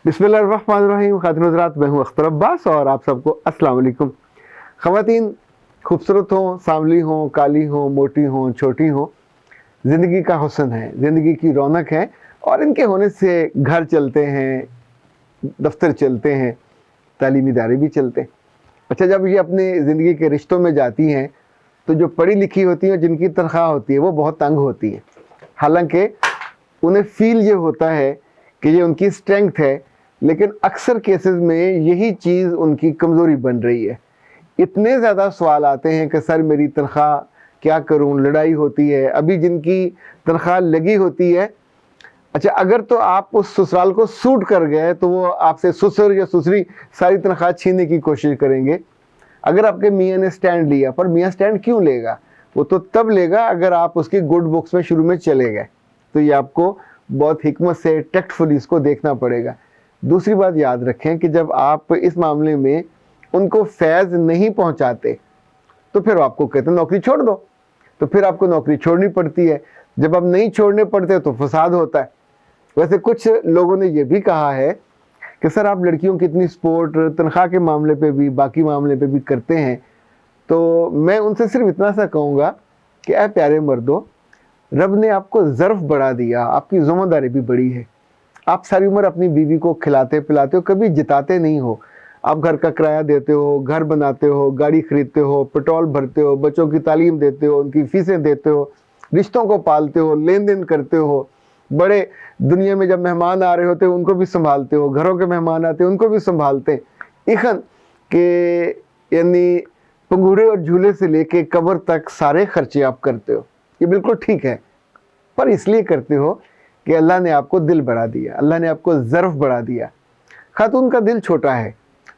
बिस्मिल्लाहिर्रहमानिर्रहीम। खातिन हज़रात, मैं हूँ अख्तर अब्बास और आप सबको अस्सलाम वालेकुम। ख़वातीन खूबसूरत हों, सांवली हों, काली हों, मोटी हों, छोटी हों, ज़िंदगी का हुस्न है, ज़िंदगी की रौनक है और इनके होने से घर चलते हैं, दफ्तर चलते हैं, तालीमी इदारे भी चलते हैं। अच्छा, जब ये अपने ज़िंदगी के रिश्तों में जाती हैं तो जो पढ़ी लिखी होती हैं, जिनकी तनख्वाह होती है, वो बहुत तंग होती है। हालांकि उन्हें फील ये होता है कि ये उनकी स्ट्रेंथ है, लेकिन अक्सर केसेस में यही चीज़ उनकी कमज़ोरी बन रही है। इतने ज़्यादा सवाल आते हैं कि सर मेरी तनख्वाह क्या करूं, लड़ाई होती है। अभी जिनकी तनख्वाह लगी होती है, अच्छा अगर तो आप उस ससुराल को सूट कर गए तो वो आपसे ससुर या ससुरी सारी तनख्वाह छीनने की कोशिश करेंगे। अगर आपके मियाँ ने स्टैंड लिया, पर मियाँ स्टैंड क्यों लेगा? वो तो तब लेगा अगर आप उसकी गुड बुक्स में शुरू में चले गए। तो ये आपको बहुत हिकमत से, टेक्टफुली इसको देखना पड़ेगा। दूसरी बात याद रखें कि जब आप इस मामले में उनको फैज़ नहीं पहुंचाते तो फिर आपको कहते हैं नौकरी छोड़ दो, तो फिर आपको नौकरी छोड़नी पड़ती है। जब आप नहीं छोड़ने पड़ते तो फसाद होता है। वैसे कुछ लोगों ने यह भी कहा है कि सर आप लड़कियों की इतनी सपोर्ट तनख्वाह के मामले पे भी, बाकी मामले पे भी करते हैं, तो मैं उनसे सिर्फ इतना सा कहूँगा कि ऐ प्यारे मर्दों, रब ने आपको ज़र्फ बढ़ा दिया, आपकी ज़िम्मेदारी भी बड़ी है। आप सारी उम्र अपनी बीवी को खिलाते पिलाते हो, कभी जिताते नहीं हो। आप घर का किराया देते हो, घर बनाते हो, गाड़ी खरीदते हो, पेट्रोल भरते हो, बच्चों की तालीम देते हो, उनकी फीसें देते हो, रिश्तों को पालते हो, लेन देन करते हो। बड़े दुनिया में जब मेहमान आ रहे होते हैं उनको भी संभालते हो, घरों के मेहमान आते हैं उनको भी संभालते हैं। इखन के यानी पंगूड़े और झूले से लेके कब्र तक सारे खर्चे आप करते हो। ये बिल्कुल ठीक है, पर इसलिए करते हो कि अल्लाह ने आपको दिल बढ़ा दिया, अल्लाह ने आपको ज़र्फ बढ़ा दिया। खातून का दिल छोटा है,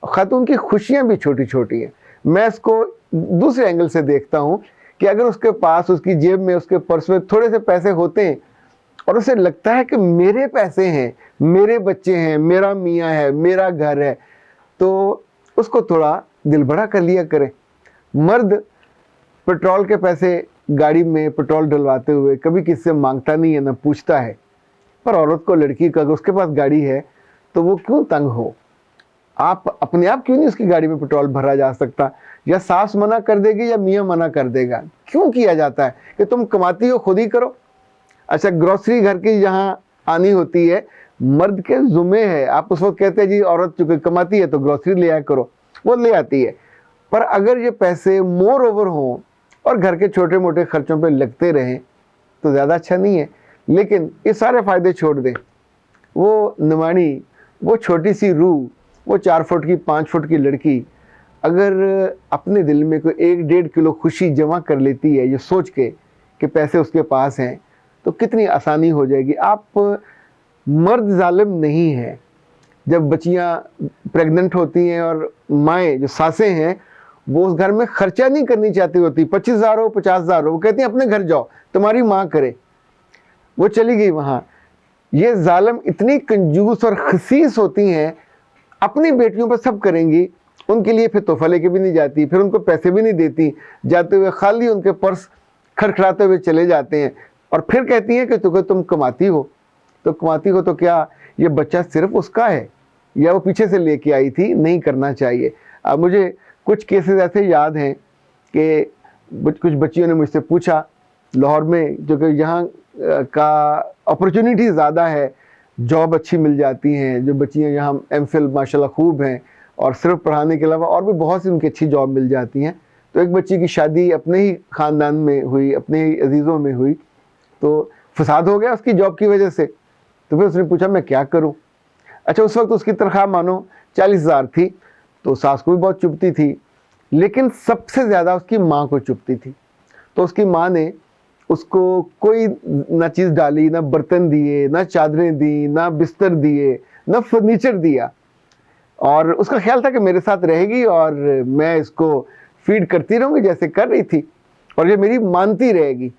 खातून की खुशियाँ भी छोटी छोटी हैं। मैं इसको दूसरे एंगल से देखता हूँ कि अगर उसके पास, उसकी जेब में, उसके पर्स में थोड़े से पैसे होते हैं और उसे लगता है कि मेरे पैसे हैं, मेरे बच्चे हैं, मेरा मियाँ है, मेरा घर है, तो उसको थोड़ा दिल बड़ा कर लिया करे। मर्द पेट्रोल के पैसे गाड़ी में पेट्रोल डलवाते हुए कभी किसी से मांगता नहीं है, ना पूछता है। पर औरत को, लड़की का, अगर उसके पास गाड़ी है तो वो क्यों तंग हो? आप अपने आप क्यों नहीं उसकी गाड़ी में पेट्रोल भरा जा सकता? या सास मना कर देगी या मियाँ मना कर देगा? क्यों किया जाता है कि तुम कमाती हो खुद ही करो? अच्छा, ग्रोसरी घर की जहाँ आनी होती है, मर्द के जुम्मे है। आप उस वक्त कहते हैं जी औरत चूंकि कमाती है तो ग्रोसरी ले आया करो, वो ले आती है। पर अगर ये पैसे मोर ओवर हों और घर के छोटे मोटे खर्चों पे लगते रहें तो ज़्यादा अच्छा नहीं है। लेकिन ये सारे फ़ायदे छोड़ दें। वो निमाणी, वो छोटी सी रूह, वो 4 फुट की, 5 फुट की लड़की अगर अपने दिल में कोई 1-1.5 किलो खुशी जमा कर लेती है ये सोच के कि पैसे उसके पास हैं, तो कितनी आसानी हो जाएगी। आप मर्द जालिम नहीं है। जब बच्चियाँ प्रेग्नेंट होती हैं और माएँ जो सासें हैं वो उस घर में खर्चा नहीं करनी चाहती होती, 25,000 हो, 50,000 हो, वो कहती हैं अपने घर जाओ, तुम्हारी माँ करे। वो चली गई वहाँ। ये जालिम इतनी कंजूस और खसीस होती हैं, अपनी बेटियों पर सब करेंगी, उनके लिए फिर तोहफा लेके भी नहीं जाती, फिर उनको पैसे भी नहीं देती, जाते हुए खाली उनके पर्स खड़खड़ाते हुए चले जाते हैं और फिर कहती हैं कि तुम कमाती हो। तो कमाती हो तो क्या ये बच्चा सिर्फ उसका है या वो पीछे से लेके आई थी? नहीं करना चाहिए। अब मुझे कुछ केसेस ऐसे याद हैं कि कुछ बच्चियों ने मुझसे पूछा, लाहौर में जो कि यहाँ का अपॉर्चुनिटी ज़्यादा है, जॉब अच्छी मिल जाती हैं, जो बच्चियाँ यहाँ एमफिल माशाल्लाह खूब हैं और सिर्फ पढ़ाने के अलावा और भी बहुत सी उनकी अच्छी जॉब मिल जाती हैं। तो एक बच्ची की शादी अपने ही ख़ानदान में हुई, अपने ही अजीज़ों में हुई, तो फसाद हो गया उसकी जॉब की वजह से। तो फिर उसने पूछा मैं क्या करूं? अच्छा, उस वक्त उसकी तनख्वाह मानो 40,000 थी, तो सास को भी बहुत चुभती थी, लेकिन सबसे ज़्यादा उसकी माँ को चुभती थी। तो उसकी माँ ने उसको कोई ना चीज़ डाली, ना बर्तन दिए, ना चादरें दी, ना बिस्तर दिए, ना फर्नीचर दिया, और उसका ख्याल था कि मेरे साथ रहेगी और मैं इसको फीड करती रहूँगी जैसे कर रही थी और ये मेरी मानती रहेगी।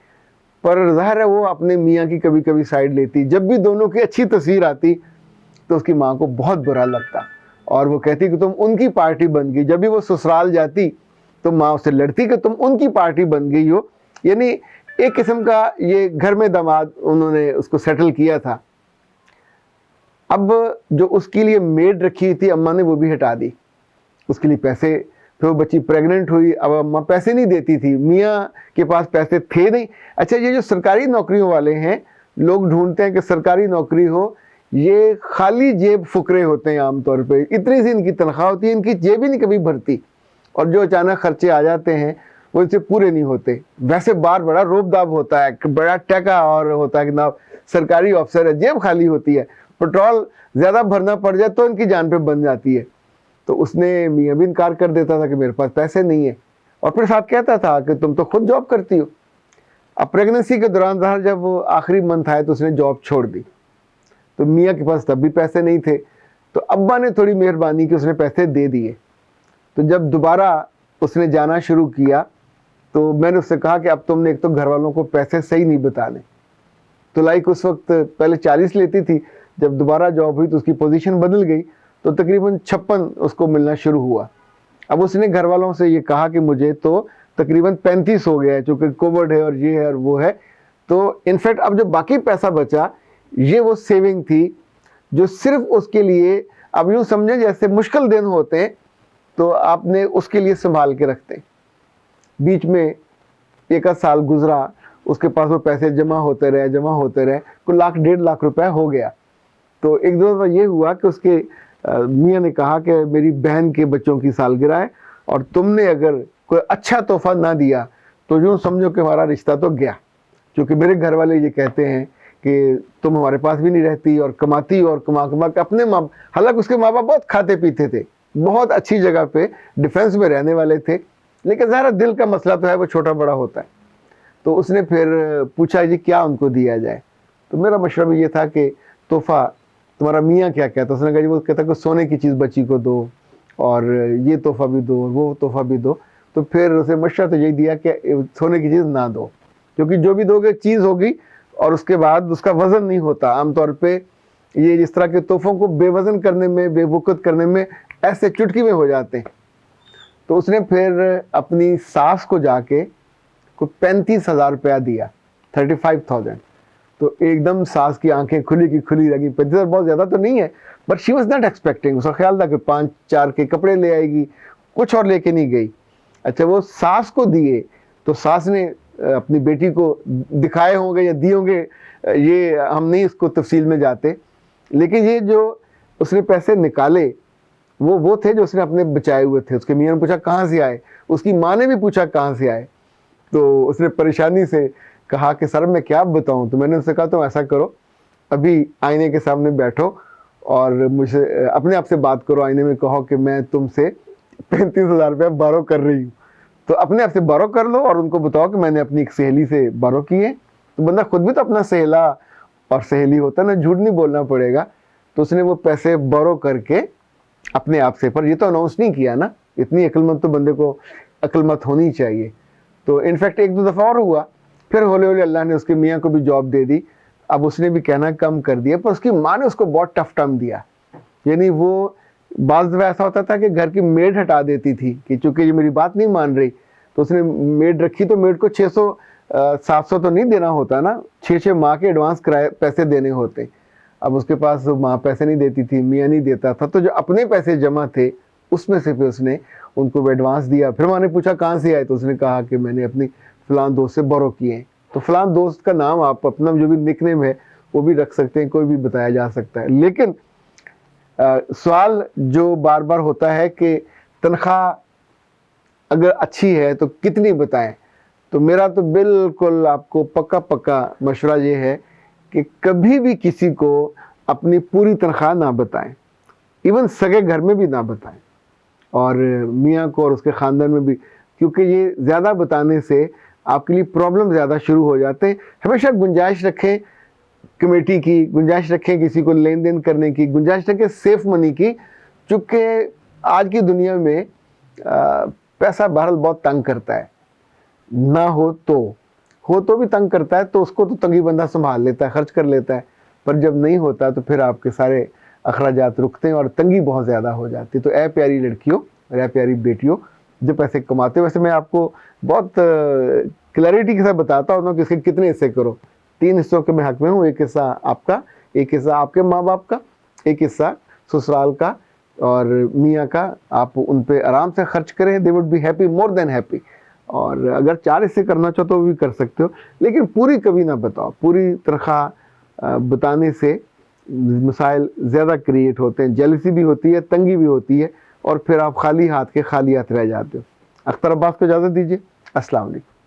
पर ज़ाहिर है वो अपने मियाँ की कभी कभी साइड लेती। जब भी दोनों की अच्छी तस्वीर आती तो उसकी माँ को बहुत बुरा लगता और वो कहती कि तुम उनकी पार्टी बन गई। जब भी वो ससुराल जाती तो माँ उससे लड़ती कि तुम उनकी पार्टी बन गई हो। यानी एक किस्म का ये घर में दामाद उन्होंने उसको सेटल किया था। अब जो उसके लिए मेड रखी थी अम्मा ने वो भी हटा दी, उसके लिए पैसे। फिर वो बच्ची प्रेग्नेंट हुई, अब अम्मा पैसे नहीं देती थी, मियाँ के पास पैसे थे नहीं। अच्छा, ये जो सरकारी नौकरियों वाले हैं, लोग ढूंढते हैं कि सरकारी नौकरी हो, ये खाली जेब फुकरे होते हैं आमतौर पे। इतनी सी इनकी तनख्वाह होती है, इनकी जेब ही नहीं कभी भरती, और जो अचानक खर्चे आ जाते हैं वो इनसे पूरे नहीं होते। वैसे बार बड़ा रोबदाब होता है, बड़ा टका और होता है कि ना सरकारी अफसर है, जेब खाली होती है, पेट्रोल ज़्यादा भरना पड़ जाए तो इनकी जान पे बन जाती है। तो उसने मियाँ भी इनकार कर देता था कि मेरे पास पैसे नहीं है, और फिर साथ कहता था कि तुम तो खुद जॉब करती हो। अब प्रेगनेंसी के दौरान जब वो आखिरी मंथ आए तो उसने जॉब छोड़ दी, तो मियाँ के पास तब भी पैसे नहीं थे। तो अब्बा ने थोड़ी मेहरबानी की, उसने पैसे दे दिए। तो जब दोबारा उसने जाना शुरू किया तो मैंने उससे कहा कि अब तुमने एक तो घर वालों को पैसे सही नहीं बताने। तो लाइक उस वक्त पहले 40 लेती थी, जब दोबारा जॉब हुई तो उसकी पोजीशन बदल गई, तो तकरीबन 56 उसको मिलना शुरू हुआ। अब उसने घर वालों से ये कहा कि मुझे तो तकरीबन 35 हो गया है, चूँकि कोविड है और ये है और वो है। तो इनफैक्ट अब जो बाकी पैसा बचा, ये वो सेविंग थी जो सिर्फ उसके लिए, अब यूँ समझें जैसे मुश्किल दिन होते हैं तो आपने उसके लिए संभाल के रखते। बीच में एक आध साल गुजरा, उसके पास वो पैसे जमा होते रहे, कुल लाख 1.5 लाख रुपए हो गया। तो एक दो बार ये हुआ कि उसके मियाँ ने कहा कि मेरी बहन के बच्चों की सालगिरह है और तुमने अगर कोई अच्छा तोहफा ना दिया तो यूँ समझो कि हमारा रिश्ता तो गया, क्योंकि मेरे घर वाले ये कहते हैं कि तुम हमारे पास भी नहीं रहती और कमाती और कमा कमा के अपने माँ, हालांकि उसके माँ बाप बहुत खाते पीते थे, बहुत अच्छी जगह पे डिफेंस में रहने वाले थे, लेकिन ज़रा दिल का मसला तो है, वो छोटा बड़ा होता है। तो उसने फिर पूछा जी क्या उनको दिया जाए। तो मेरा मशवरा भी ये था कि तोहफा तुम्हारा मियाँ क्या कहता है। उसने कहा जी वो कहता कि सोने की चीज़ बच्ची को दो, और ये तोहफा भी दो, वो तोहफा भी दो। तो फिर उसे मशवरा तो यही दिया कि सोने की चीज़ ना दो, क्योंकि जो भी दोगे चीज़ होगी और उसके बाद उसका वज़न नहीं होता। आमतौर पे ये जिस तरह के तोहफों को बेवज़न करने में, बेवकूफ़ करने में ऐसे चुटकी में हो जाते हैं। तो उसने फिर अपनी सास को जाके कोई 35,000 रुपया दिया, 35,000। तो एकदम सास की आंखें खुली की खुली लगी। 35,000 बहुत ज़्यादा तो नहीं है, but she was not expecting. उसका ख्याल था कि 5-4 के कपड़े ले आएगी, कुछ और लेके नहीं गई। अच्छा, वो सास को दिए तो सास ने अपनी बेटी को दिखाए होंगे या दिए होंगे, ये हम नहीं इसको तफसील में जाते, लेकिन ये जो उसने पैसे निकाले वो थे जो उसने अपने बचाए हुए थे। उसके मियाँ ने पूछा कहाँ से आए, उसकी माँ ने भी पूछा कहाँ से आए। तो उसने परेशानी से कहा कि सर मैं क्या बताऊँ। तो मैंने उससे कहा तुम ऐसा करो, अभी आईने के सामने बैठो और मुझे अपने आप से बात करो, आईने में कहो कि मैं तुमसे 35,000 रुपया बारो कर रही हूँ। तो अपने आप से बारो कर लो और उनको बताओ कि मैंने अपनी एक सहेली से बारो की है। तो बंदा खुद भी तो अपना सहेला और सहेली होता है ना, झूठ नहीं बोलना पड़ेगा। तो उसने वो पैसे बारो करके अपने आप से, पर ये तो अनाउंस नहीं किया ना, इतनी अक्लमंद तो बंदे को अक्लमंद होनी चाहिए। तो इनफैक्ट 1-2 दफ़ा और हुआ, फिर हौले हौले अल्लाह ने उसके मियाँ को भी जॉब दे दी। अब उसने भी कहना कम कर दिया, पर उसकी माँ ने उसको बहुत टफ टाइम दिया। यानी वो बाज़ दफ़ा ऐसा होता था कि घर की मेड हटा देती थी कि चूँकि ये मेरी बात नहीं मान रही, तो उसने मेड रखी तो मेड को 600-700 तो नहीं देना होता ना, 6-6 माह के एडवांस किराए पैसे देने होते। अब उसके पास माँ पैसे नहीं देती थी, मियाँ नहीं देता था, तो जो अपने पैसे जमा थे उसमें से फिर उसने उनको एडवांस दिया। फिर मैंने पूछा कहाँ से आए, तो उसने कहा कि मैंने अपनी फ़लाँ दोस्त से बोरो किए। तो फ़लाँ दोस्त का नाम आप अपना जो भी निकनेम है वो भी रख सकते हैं, कोई भी बताया जा सकता है। लेकिन सवाल जो बार बार होता है कि तनख्वाह अगर अच्छी है तो कितनी बताएं। तो मेरा तो बिल्कुल आपको पक्का मशवरा ये है कि कभी भी किसी को अपनी पूरी तनख्वाह ना बताएं, इवन सगे घर में भी ना बताएं, और मियाँ को और उसके ख़ानदान में भी, क्योंकि ये ज़्यादा बताने से आपके लिए प्रॉब्लम ज़्यादा शुरू हो जाते हैं। हमेशा गुंजाइश रखें कमेटी की, गुंजाइश रखें किसी को लेन देन करने की, गुंजाइश रखें सेफ मनी की, चूँकि आज की दुनिया में पैसा बहरहाल बहुत तंग करता है, ना हो तो भी तंग करता है, तो उसको तो तंगी बंदा संभाल लेता है, खर्च कर लेता है, पर जब नहीं होता तो फिर आपके सारे अखराजात रुकते हैं और तंगी बहुत ज़्यादा हो जाती है। तो ऐ प्यारी लड़कियों, ऐ प्यारी बेटियों जो पैसे कमाते हो, वैसे मैं आपको बहुत क्लैरिटी के साथ बताता हूँ कि इसके कितने हिस्से करो। 3 हिस्सों के मैं हक में हूँ, एक हिस्सा आपका, एक हिस्सा आपके माँ बाप का एक हिस्सा ससुराल का और मियाँ का आप उन पे आराम से खर्च करें, they would be happy, more than happy. और अगर 4 हिस्से करना चाहो तो भी कर सकते हो, लेकिन पूरी कभी ना बताओ। पूरी तनख्वाह बताने से मसाइल ज़्यादा क्रिएट होते हैं, जेलसी भी होती है, तंगी भी होती है, और फिर आप खाली हाथ के खाली हाथ रह जाते हो। अख्तर अब्बास को इजाज़त दीजिए। अस्सलाम वालेकुम।